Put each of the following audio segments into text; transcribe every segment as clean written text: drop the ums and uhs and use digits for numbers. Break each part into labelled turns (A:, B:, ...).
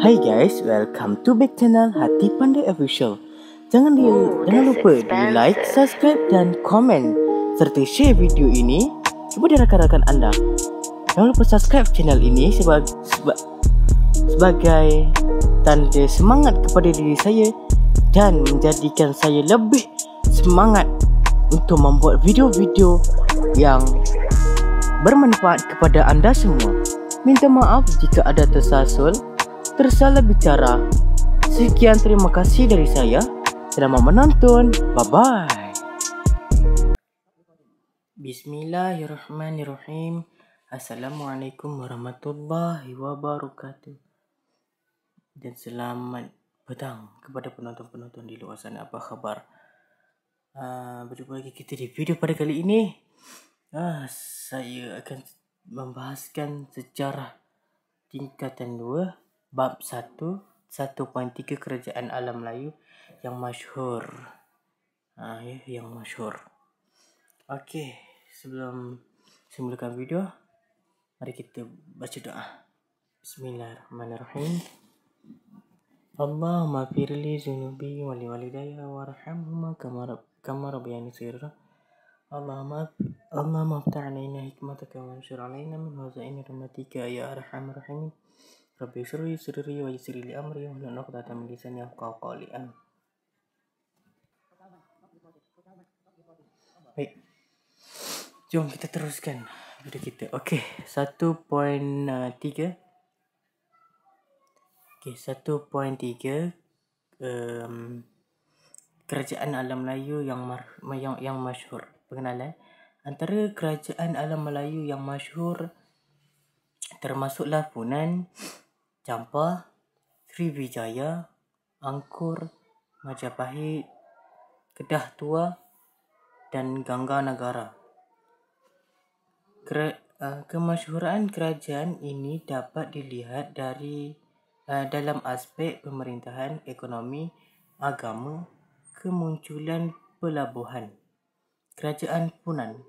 A: Hai guys, welcome to back channel Hati Pandai Official. Jangan lupa di like, subscribe dan komen serta share video ini kepada rakan-rakan anda. Jangan lupa subscribe channel ini sebagai tanda semangat kepada diri saya dan menjadikan saya lebih semangat untuk membuat video-video yang bermanfaat kepada anda semua. Minta maaf jika ada tersalah bicara. Sekian, terima kasih dari saya. Selamat menonton. Bye-bye. Bismillahirrahmanirrahim. Assalamualaikum warahmatullahi wabarakatuh. Dan selamat petang kepada penonton-penonton di luar sana. Apa khabar? Berjumpa lagi kita di video pada kali ini. Saya akan membahaskan sejarah tingkatan 2 bab 1 1.3 kerajaan alam Melayu yang masyhur. Yang masyhur. Okey, sebelum saya mulakan video, mari kita baca doa. Bismillahirrahmanirrahim. Allahumma firli zunubi wa li walidayya warhamhuma kama rabbayani shaghira. Allahumma aftah alaina hikmataka wa anshur alaina min hazaini rahmatika ya arhamar rahimin. Rabbi sirri wa yassir li amri wa hlul 'uqdatam min lisani yafqahu qawli. Baik. Jom kita teruskan video kita. Okey, 1.3. Okey, 1.3 kerajaan alam Melayu yang masyhur. Pengenalan. Antara kerajaan alam Melayu yang masyhur termasuklah Funan, Champa, Sriwijaya, Angkor, Majapahit, Kedah Tua dan Gangganagara. Kemasyhuran kerajaan ini dapat dilihat dari dalam aspek pemerintahan, ekonomi, agama, kemunculan pelabuhan. Kerajaan Funan.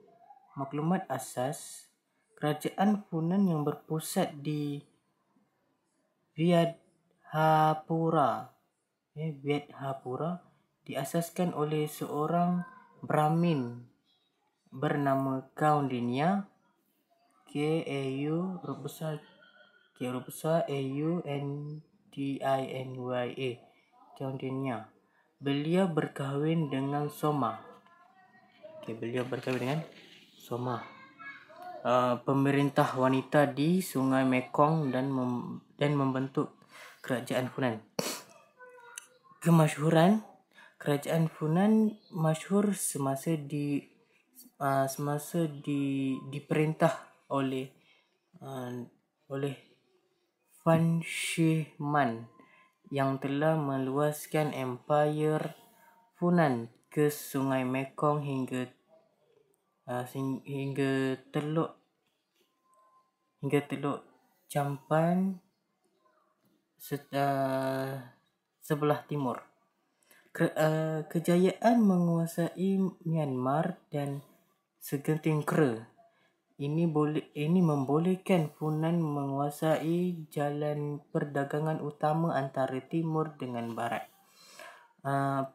A: Maklumat asas. Kerajaan Funan yang berpusat di Viadhapura diasaskan oleh seorang Brahmin bernama Kaundinya, Kaundinya. Kaundinya. Beliau berkahwin dengan Soma. Pemerintah wanita di Sungai Mekong dan membentuk kerajaan Funan. Kemasyhuran kerajaan Funan masyhur semasa diperintah oleh Fan Shih Man yang telah meluaskan empayar Funan ke Sungai Mekong hingga Teluk Champan sebelah timur. Kejayaan menguasai Myanmar dan segenting kera ini membolehkan Funan menguasai jalan perdagangan utama antara timur dengan barat.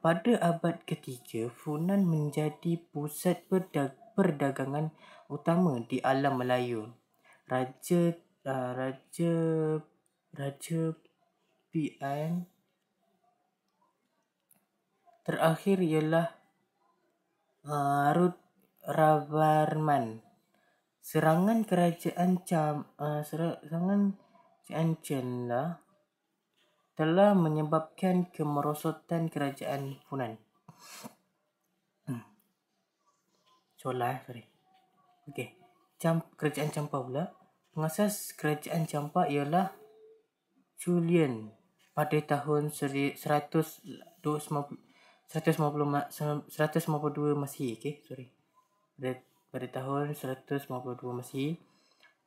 A: Pada abad ketiga, Funan menjadi pusat perdagangan utama di alam Melayu. Raja Pian terakhir ialah Rudravarman. Serangan kerajaan Chenla telah menyebabkan kemerosotan kerajaan Funan. Kerajaan Champa pula. Pengasas kerajaan Champa ialah Julian pada tahun 152 Masihi. Pada tahun 152 Masihi.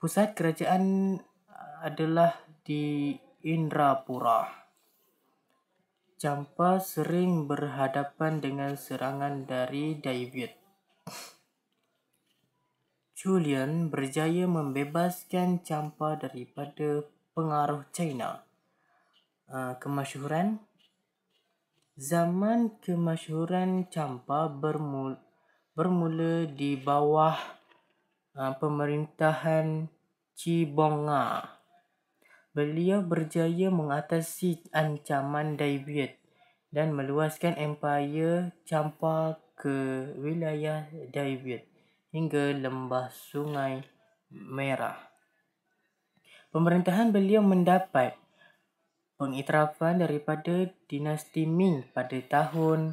A: Pusat kerajaan adalah di Indrapura. Champa sering berhadapan dengan serangan dari David. Julian berjaya membebaskan Champa daripada pengaruh China. kemasyhuran. Zaman kemasyhuran Champa bermula di bawah pemerintahan Cibonga. Beliau berjaya mengatasi ancaman Dai Viet dan meluaskan empayar Champa ke wilayah Dai Viet hingga lembah Sungai Merah. Pemerintahan beliau mendapat pengiktirafan daripada dinasti Ming pada tahun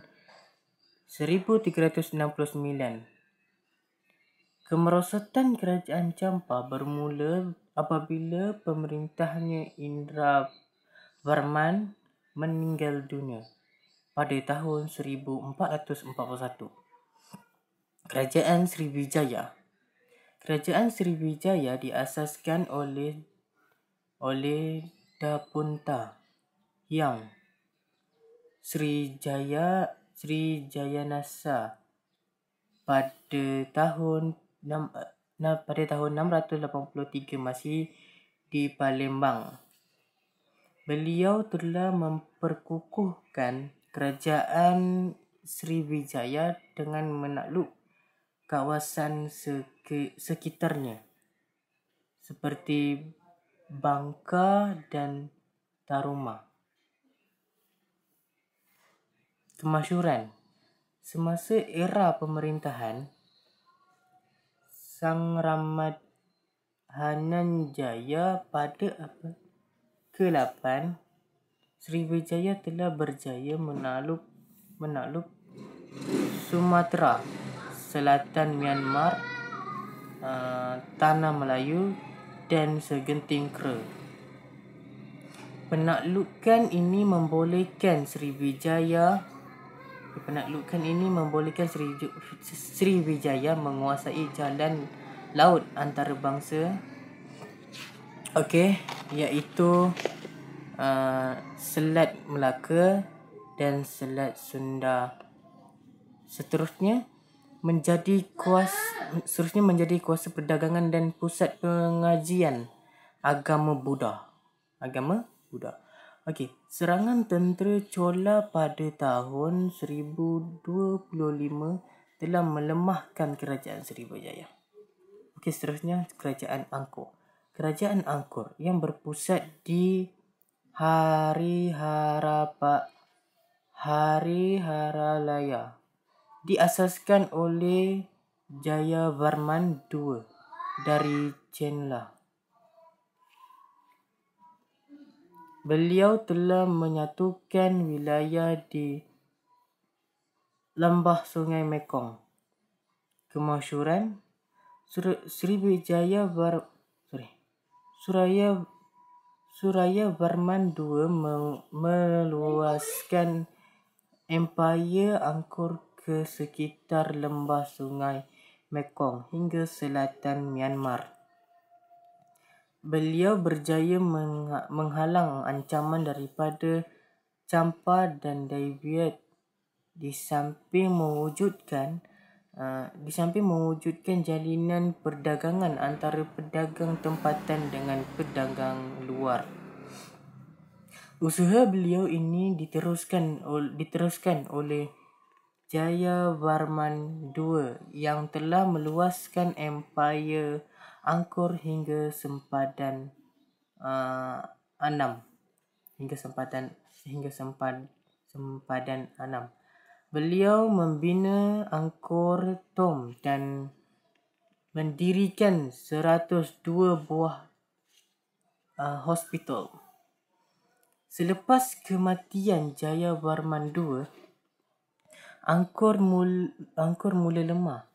A: 1369. Kemerosotan kerajaan Champa bermula apabila pemerintahnya Indra Varman meninggal dunia pada tahun 1441. Kerajaan Sriwijaya. Kerajaan Sriwijaya diasaskan oleh Dapunta Hyang Srijayanasa pada tahun 683 Masihi di Palembang. Beliau telah memperkukuhkan kerajaan Sriwijaya dengan menakluk kawasan sekitarnya seperti Bangka dan Taruma. Kemasyhuran. Semasa era pemerintahan Sang Ramadhananjaya pada ke-8, Sriwijaya telah berjaya menakluk Sumatera Selatan, Myanmar, Tanah Melayu dan segenting Kra. Penaklukan ini membolehkan Sriwijaya menguasai jalan laut antarabangsa, iaitu Selat Melaka dan Selat Sunda. Seterusnya menjadi kuasa perdagangan dan pusat pengajian agama Buddha. Serangan tentera Chola pada tahun 1025 telah melemahkan kerajaan Sriwijaya. Seterusnya kerajaan Angkor. Kerajaan Angkor yang berpusat di Hariharalaya diasaskan oleh Jayavarman II dari Chenla. Beliau telah menyatukan wilayah di lembah Sungai Mekong. Kemasyhuran. Suraya Varman II meluaskan empayar Angkor ke sekitar lembah Sungai Mekong hingga selatan Myanmar. Beliau berjaya menghalang ancaman daripada Champa dan Dai Viet di samping mewujudkan jalinan perdagangan antara pedagang tempatan dengan pedagang luar. Usaha beliau ini diteruskan oleh Jayavarman II yang telah meluaskan empayar Angkor hingga sempadan 6. Beliau membina Angkor Thom dan mendirikan 102 buah hospital. Selepas kematian Jayavarman II, Angkor mula lemah.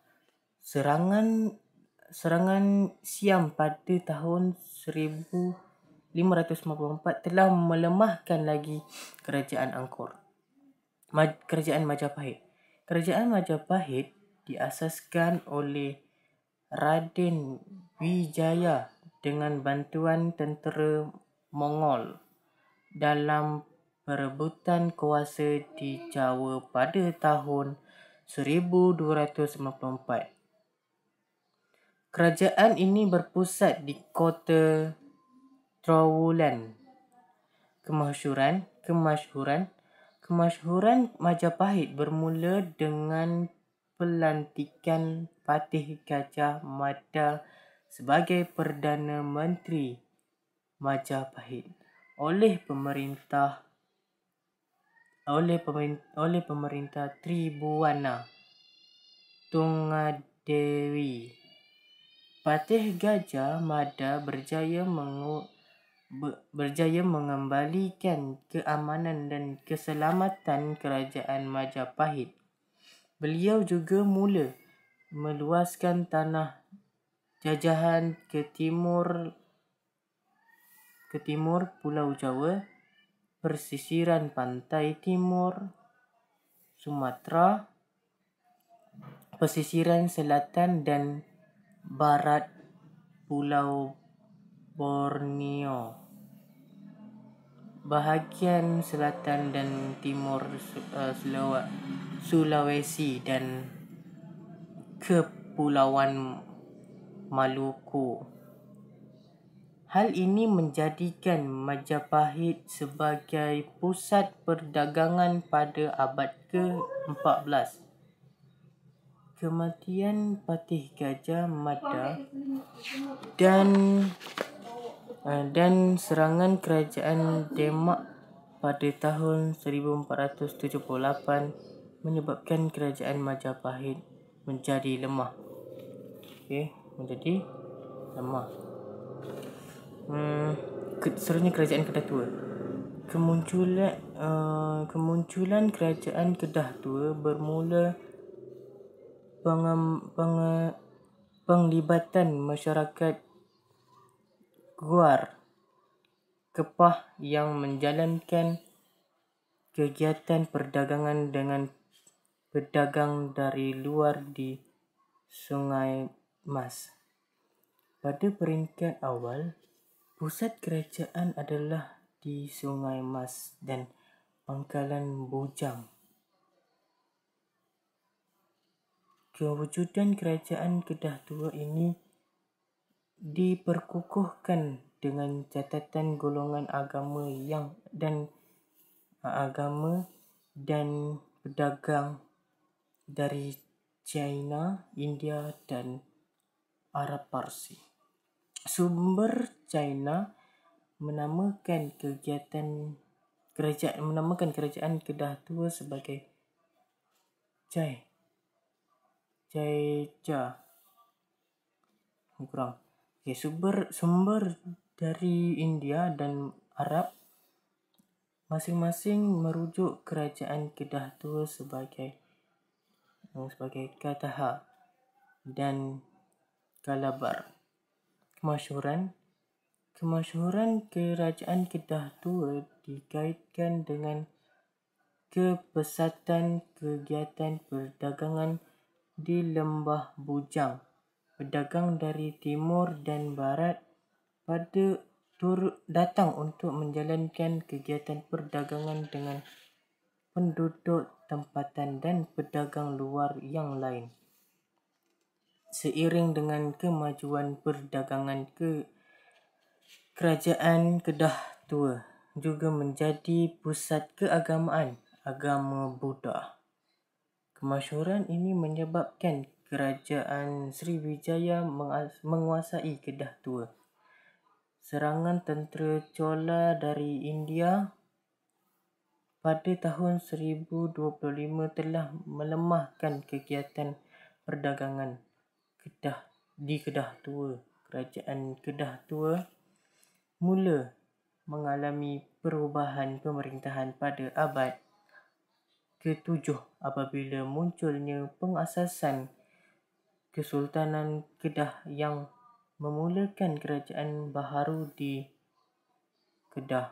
A: Serangan Siam pada tahun 1554 telah melemahkan lagi kerajaan Angkor. Kerajaan Majapahit. Kerajaan Majapahit diasaskan oleh Raden Wijaya dengan bantuan tentera Mongol dalam perebutan kuasa di Jawa pada tahun 1294. Kerajaan ini berpusat di kota Trowulan. Kemasyhuran Majapahit bermula dengan pelantikan Patih Gajah Mada sebagai Perdana Menteri Majapahit oleh pemerintah Tribhuwana Tungadewi. Patih Gajah Mada berjaya mengembalikan keamanan dan keselamatan kerajaan Majapahit. Beliau juga mula meluaskan tanah jajahan ke timur Pulau Jawa, persisiran pantai timur Sumatera, pesisiran selatan dan barat Pulau Borneo, bahagian selatan dan timur Sulawesi dan Kepulauan Maluku. Hal ini menjadikan Majapahit sebagai pusat perdagangan pada abad ke-14. Kematian Patih Gajah Mada dan serangan kerajaan Demak pada tahun 1478 menyebabkan kerajaan Majapahit menjadi lemah. Seterusnya kerajaan Kedah Tua. Kemunculan kerajaan Kedah Tua bermula penglibatan masyarakat Guar Kepah yang menjalankan kegiatan perdagangan dengan pedagang dari luar di Sungai Mas. Pada peringkat awal, pusat kerajaan adalah di Sungai Mas dan Pangkalan Bujang. Kewujudan kerajaan Kedah Tua ini diperkukuhkan dengan catatan golongan agama dan pedagang dari China, India dan Arab Parsi. Sumber China menamakan kerajaan Kedah Tua sebagai Jaija. Sumber dari India dan Arab masing-masing merujuk kerajaan Kedah Tua sebagai Kataha dan Kalabar. Kemasyhuran kerajaan Kedah Tua dikaitkan dengan kepesatan kegiatan perdagangan di Lembah Bujang. Pedagang dari timur dan barat datang untuk menjalankan kegiatan perdagangan dengan penduduk tempatan dan pedagang luar yang lain. Seiring dengan kemajuan perdagangan kerajaan Kedah Tua juga menjadi pusat keagamaan agama Buddha. Kemasyhuran ini menyebabkan kerajaan Sriwijaya menguasai Kedah Tua. Serangan tentera Chola dari India pada tahun 1025 telah melemahkan kegiatan perdagangan di Kedah Tua. Kerajaan Kedah Tua mula mengalami perubahan pemerintahan pada abad ke-7 apabila munculnya pengasasan Kesultanan Kedah yang memulakan kerajaan baharu di Kedah.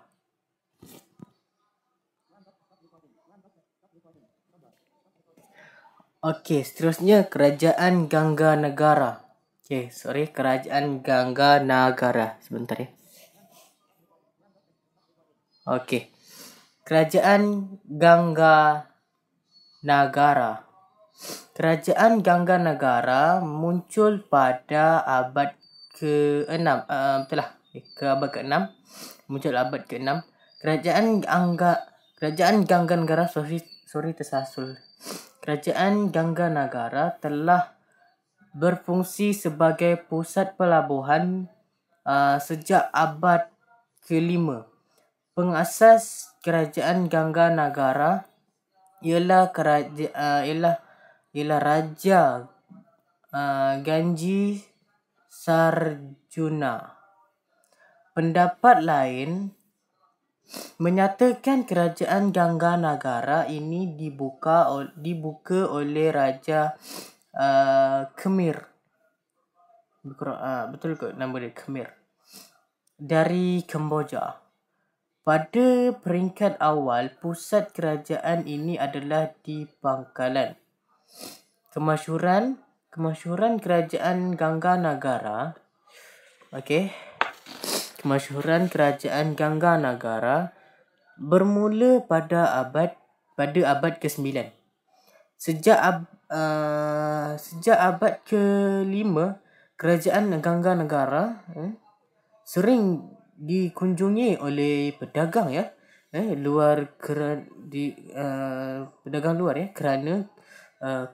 A: Seterusnya Kerajaan Gangganagara. Kerajaan Gangganagara. Sebentar ya. Kerajaan Gangganagara. Kerajaan Gangganagara muncul pada abad ke-6. Muncul abad ke-6. Kerajaan Gangganagara Kerajaan Gangganagara telah berfungsi sebagai pusat pelabuhan sejak abad ke-5. Pengasas Kerajaan Gangganagara ialah Raja Ganji Sarjuna. Pendapat lain menyatakan kerajaan Gangganagara ini dibuka oleh Raja Khmer. Betul ke nama dia Khmer? Dari Kemboja. Pada peringkat awal, pusat kerajaan ini adalah di Bangkalan. Kemasyhuran kerajaan Gangganagara. Kemasyhuran kerajaan Gangganagara bermula pada abad ke-9. Sejak abad ke-5, kerajaan Gangganagara sering dikunjungi oleh pedagang pedagang luar kerana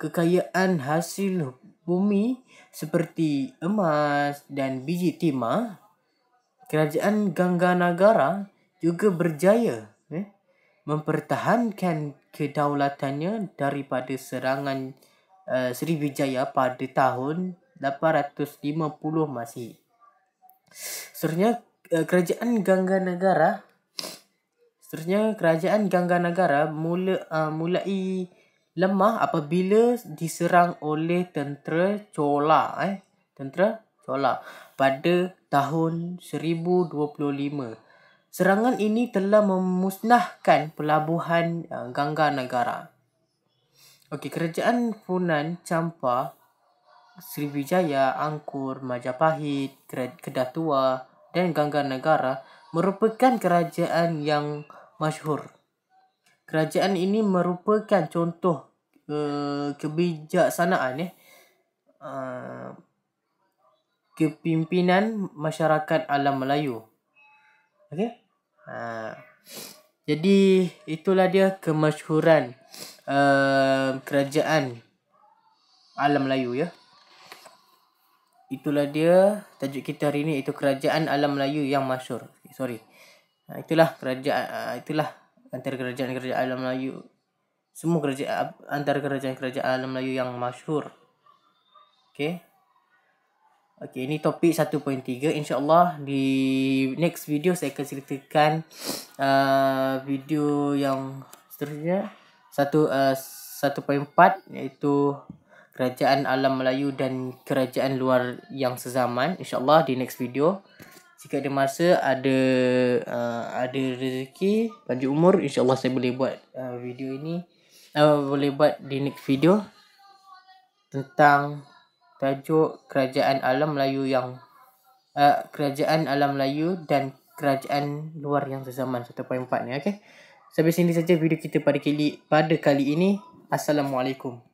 A: kekayaan hasil bumi seperti emas dan biji timah. Kerajaan Gangganagara juga berjaya mempertahankan kedaulatannya daripada serangan Sriwijaya pada tahun 850 Masihi. Seterusnya kerajaan Gangganagara mulai lemah apabila diserang oleh tentera Chola pada tahun 1025. Serangan ini telah memusnahkan pelabuhan Gangganagara. Kerajaan Funan, Champa, Sriwijaya, Angkor, Majapahit, Kedah Tua dan Gangganagara merupakan kerajaan yang masyhur. Kerajaan ini merupakan contoh kebijaksanaan kepimpinan masyarakat alam Melayu. Jadi itulah dia kemasyhuran kerajaan alam Melayu Itulah dia tajuk kita hari ini, iaitu kerajaan alam Melayu yang masyhur. Itulah antara kerajaan alam Melayu. Semua antara kerajaan alam Melayu yang masyhur. Ini topik 1.3. InsyaAllah di next video saya akan ceritakan video yang seterusnya 1.4, iaitu kerajaan alam Melayu dan kerajaan luar yang sezaman. InsyaAllah di next video. Jika ada masa, ada rezeki, panjang umur, InsyaAllah saya boleh buat video ini. Boleh buat di next video tentang tajuk kerajaan alam Melayu dan kerajaan luar yang sezaman 1.4 ni. Sampai sini saja video kita pada kali ini. Assalamualaikum.